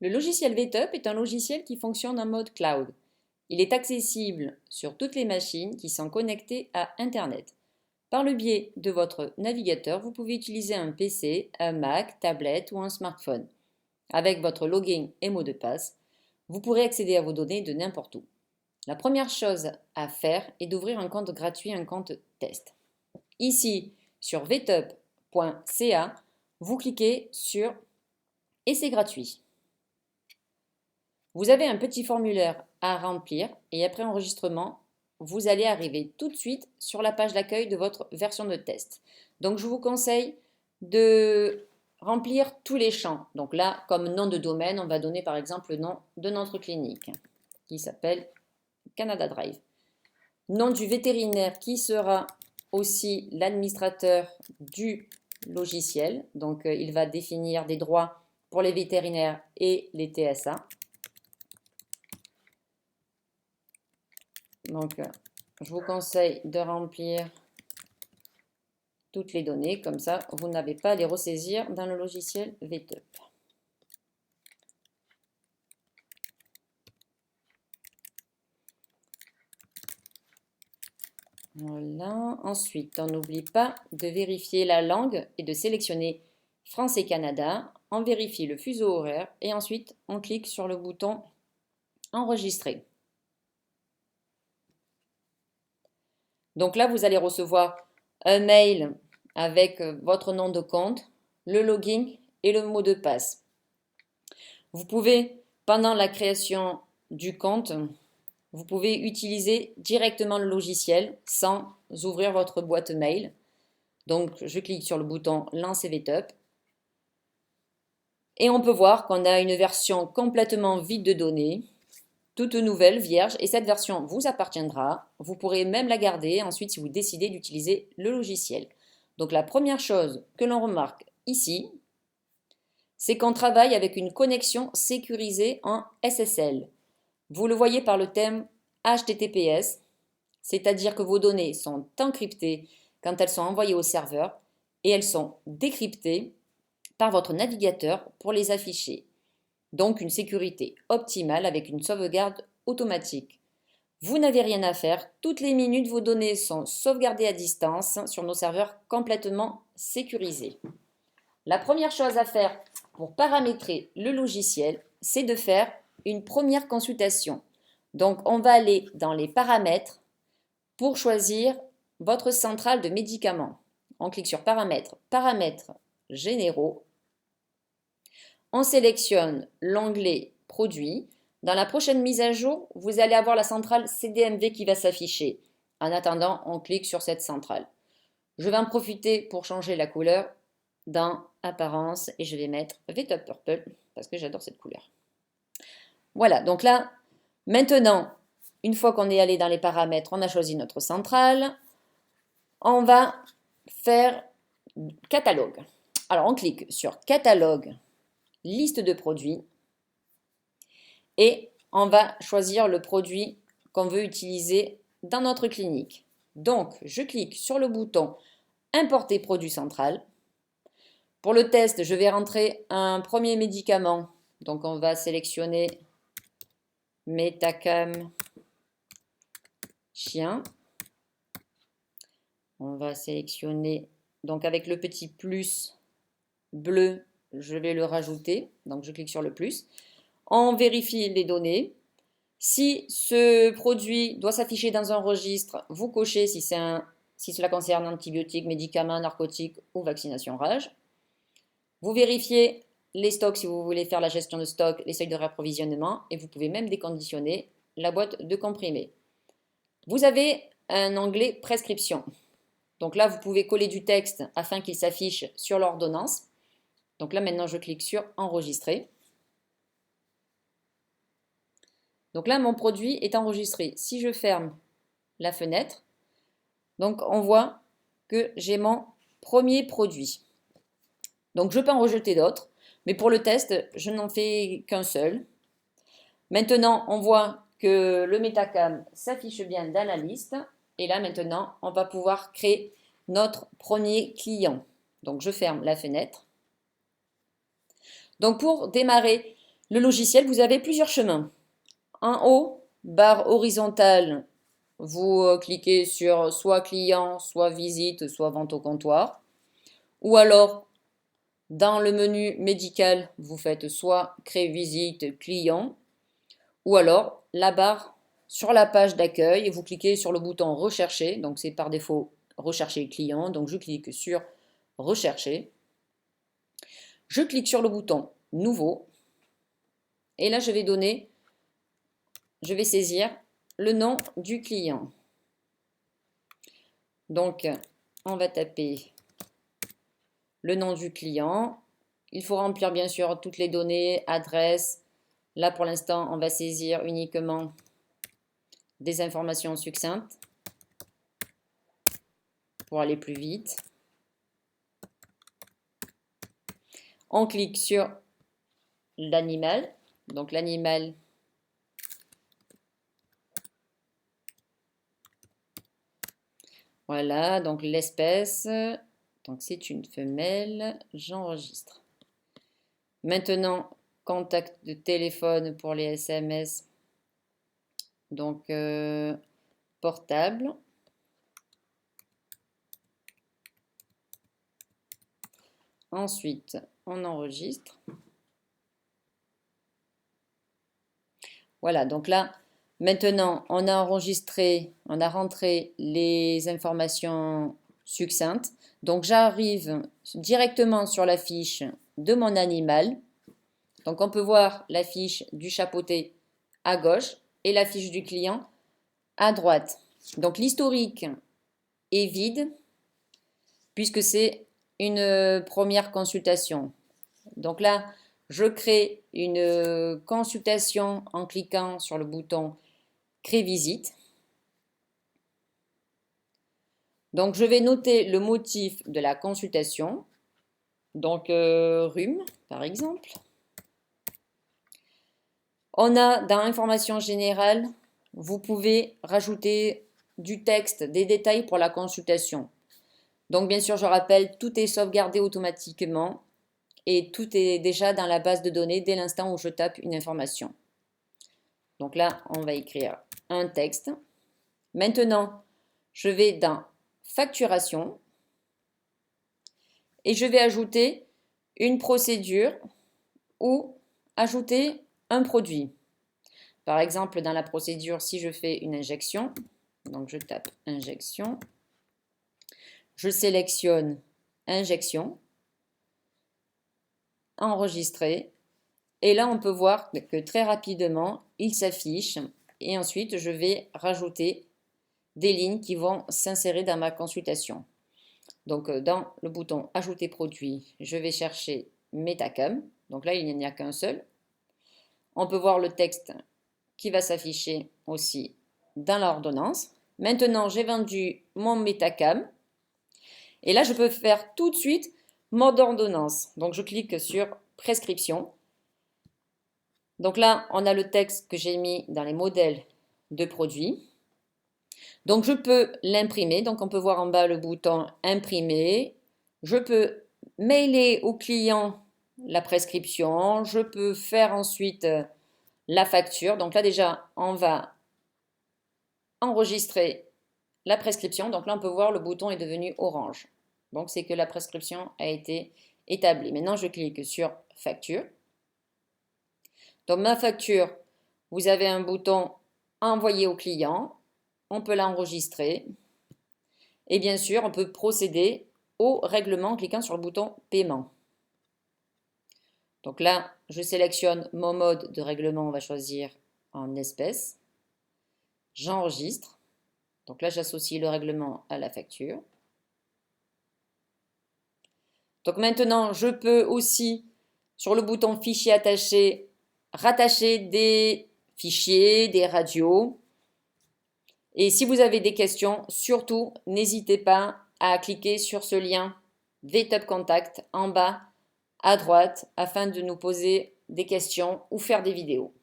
Le logiciel VTUP est un logiciel qui fonctionne en mode cloud. Il est accessible sur toutes les machines qui sont connectées à Internet. Par le biais de votre navigateur, vous pouvez utiliser un PC, un Mac, tablette ou un smartphone. Avec votre login et mot de passe, vous pourrez accéder à vos données de n'importe où. La première chose à faire est d'ouvrir un compte gratuit, un compte test. Ici, sur vtup.ca, vous cliquez sur « Et c'est gratuit ». Vous avez un petit formulaire à remplir et après enregistrement, vous allez arriver tout de suite sur la page d'accueil de votre version de test. Donc, je vous conseille de remplir tous les champs. Donc là, comme nom de domaine, on va donner par exemple le nom de notre clinique qui s'appelle Canada Drive. Nom du vétérinaire qui sera aussi l'administrateur du logiciel. Donc, il va définir des droits pour les vétérinaires et les TSA. Donc, je vous conseille de remplir toutes les données, comme ça, vous n'avez pas à les ressaisir dans le logiciel VTUP. Voilà. Ensuite, on n'oublie pas de vérifier la langue et de sélectionner France et Canada. On vérifie le fuseau horaire et ensuite, on clique sur le bouton Enregistrer. Donc là, vous allez recevoir un mail avec votre nom de compte, le login et le mot de passe. Vous pouvez, pendant la création du compte, vous pouvez utiliser directement le logiciel sans ouvrir votre boîte mail. Donc, je clique sur le bouton Lancer VTUP. Et on peut voir qu'on a une version complètement vide de données, toute nouvelle, vierge, et cette version vous appartiendra. Vous pourrez même la garder ensuite si vous décidez d'utiliser le logiciel. Donc la première chose que l'on remarque ici, c'est qu'on travaille avec une connexion sécurisée en SSL. Vous le voyez par le thème HTTPS, c'est-à-dire que vos données sont encryptées quand elles sont envoyées au serveur et elles sont décryptées par votre navigateur pour les afficher. Donc une sécurité optimale avec une sauvegarde automatique. Vous n'avez rien à faire, toutes les minutes vos données sont sauvegardées à distance sur nos serveurs complètement sécurisés. La première chose à faire pour paramétrer le logiciel, c'est de faire une première consultation. Donc on va aller dans les paramètres pour choisir votre centrale de médicaments. On clique sur paramètres, paramètres généraux. On sélectionne l'onglet produits. Dans la prochaine mise à jour, vous allez avoir la centrale CDMV qui va s'afficher. En attendant, on clique sur cette centrale. Je vais en profiter pour changer la couleur dans Apparence et je vais mettre VTUP Purple parce que j'adore cette couleur. Voilà, donc là, maintenant, une fois qu'on est allé dans les paramètres, on a choisi notre centrale. On va faire catalogue. Alors, on clique sur catalogue, liste de produits et on va choisir le produit qu'on veut utiliser dans notre clinique. Donc, je clique sur le bouton Importer produit central. Pour le test, je vais rentrer un premier médicament. Donc, on va sélectionner Metacam chien. On va sélectionner, donc avec le petit plus bleu, je vais le rajouter. Donc, je clique sur le plus. On vérifie les données. Si ce produit doit s'afficher dans un registre, vous cochez si cela concerne antibiotiques, médicaments, narcotiques ou vaccination rage. Vous vérifiez les stocks si vous voulez faire la gestion de stock, les seuils de réapprovisionnement et vous pouvez même déconditionner la boîte de comprimés. Vous avez un onglet prescription. Donc là, vous pouvez coller du texte afin qu'il s'affiche sur l'ordonnance. Donc là, maintenant, je clique sur enregistrer. Donc là, mon produit est enregistré. Si je ferme la fenêtre, donc on voit que j'ai mon premier produit. Donc je peux en rejeter d'autres, mais pour le test, je n'en fais qu'un seul. Maintenant, on voit que le Metacam s'affiche bien dans la liste. Et là, maintenant, on va pouvoir créer notre premier client. Donc je ferme la fenêtre. Donc pour démarrer le logiciel, vous avez plusieurs chemins. En haut, barre horizontale, vous cliquez sur soit client, soit visite, soit vente au comptoir. Ou alors, dans le menu médical, vous faites soit créer visite, client. Ou alors, la barre sur la page d'accueil, vous cliquez sur le bouton rechercher. Donc, c'est par défaut rechercher client. Donc, je clique sur rechercher. Je clique sur le bouton nouveau. Et là, je vais saisir le nom du client. Donc, on va taper le nom du client. Il faut remplir bien sûr toutes les données, adresse. Là, pour l'instant, on va saisir uniquement des informations succinctes pour aller plus vite. On clique sur l'animal. Donc, l'animal, voilà, donc l'espèce, donc c'est une femelle, j'enregistre. Maintenant, contact de téléphone pour les SMS, donc portable. Ensuite, on enregistre. Voilà, donc là, maintenant, on a enregistré, on a rentré les informations succinctes. Donc, j'arrive directement sur la fiche de mon animal. Donc, on peut voir la fiche du chapeauté à gauche et la fiche du client à droite. Donc, l'historique est vide puisque c'est une première consultation. Donc là, je crée une consultation en cliquant sur le bouton Créer visite. Donc, je vais noter le motif de la consultation. Donc, rhume, par exemple. On a dans l'information générale, vous pouvez rajouter du texte, des détails pour la consultation. Donc, bien sûr, je rappelle, tout est sauvegardé automatiquement et tout est déjà dans la base de données dès l'instant où je tape une information. Donc là, on va écrire un texte. Maintenant, je vais dans facturation et je vais ajouter une procédure ou ajouter un produit. Par exemple, dans la procédure, si je fais une injection, donc je tape injection, je sélectionne injection, enregistrer, et là on peut voir que très rapidement il s'affiche et ensuite je vais rajouter des lignes qui vont s'insérer dans ma consultation. Donc dans le bouton ajouter produit, je vais chercher Metacam, donc là il n'y en a qu'un seul. On peut voir le texte qui va s'afficher aussi dans l'ordonnance. Maintenant j'ai vendu mon Metacam et là je peux faire tout de suite mode ordonnance. Donc je clique sur prescription. Donc là, on a le texte que j'ai mis dans les modèles de produits. Donc, je peux l'imprimer. Donc, on peut voir en bas le bouton imprimer. Je peux mailer au client la prescription. Je peux faire ensuite la facture. Donc là, déjà, on va enregistrer la prescription. Donc là, on peut voir le bouton est devenu orange. Donc, c'est que la prescription a été établie. Maintenant, je clique sur facture. Donc, ma facture, vous avez un bouton envoyer au client. On peut l'enregistrer. Et bien sûr, on peut procéder au règlement en cliquant sur le bouton paiement. Donc là, je sélectionne mon mode de règlement. On va choisir en espèces. J'enregistre. Donc là, j'associe le règlement à la facture. Donc maintenant, je peux aussi, sur le bouton fichier attaché, rattacher des fichiers, des radios. Et si vous avez des questions, surtout, n'hésitez pas à cliquer sur ce lien VTub Contact en bas à droite afin de nous poser des questions ou faire des vidéos.